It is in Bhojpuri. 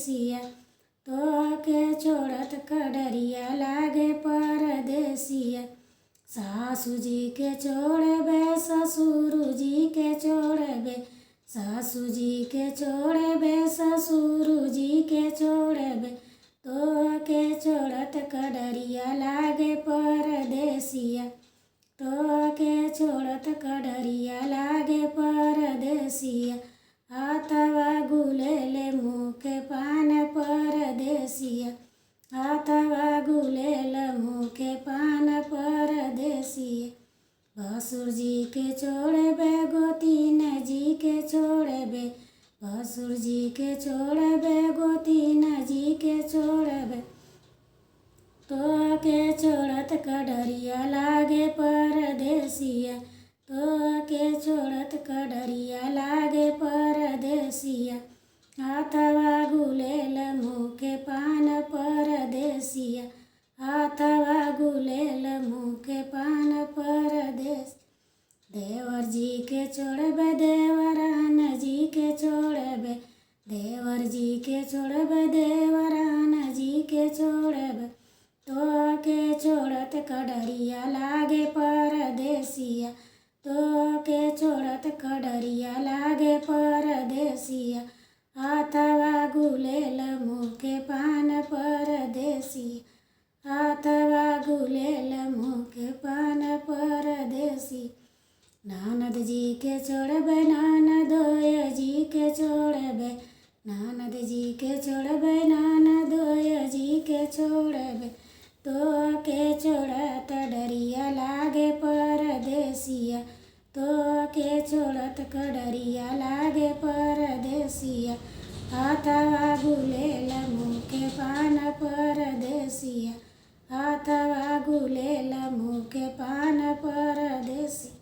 परदेसिया। तोहके छोड़त कड़रिया लागे परदेसिया। सासू जी के छोड़बे ससुर जी के छोड़बे, सासू जी के छोड़बे ससुर जी के छोड़बे। तोहके छोड़त कड़रिया लागे परदेसिया। तोहके छोड़त कड़रिया लागे परदेसिया। हाथवा गुलेले मुँह के पान परदेसिया। हाथवा गुलेल मुँह के पान परदेसिया। भसुर जी के छोड़बे गोतीन जी के छोड़बे, भसुर जी के छोड़बे गोतीन जी के छोड़बे। तोहके छोड़त कड़रिया लागे परदेसिया। तोहके छोड़त कड़रिया लागे परदेसिया। हाथवा गुलेल मुँह के पान परदेसिया। हाथवा गुलेल मुँह के पान परदेस। देवर जी के छोड़बे देवरान जी के छोड़बे, देवर जी के छोड़बे देवरान जी के छोड़बे। तोहके छोड़त कड़रिया लागे परदेसिया। तोहके छोड़त कड़रिया लागे परदेसिया। हाथवा गुलेल मुँह के पान परदेसिया। हाथवा गुलेल मुँह के पान परदेसी। ननद जी के छोड़बे ननदोय जी के छोड़बे, ननद जी के छोड़बे ननदोय जी के छोड़बे। तोहके छोड़त डरिया लागे परदेसिया। तोहके छोड़त कड़रिया लागे परदेसिया। हाथवा गुलेल मुँह के पान परदेसिया। हाथवा गुलेल मुँह के पान परदेसिया।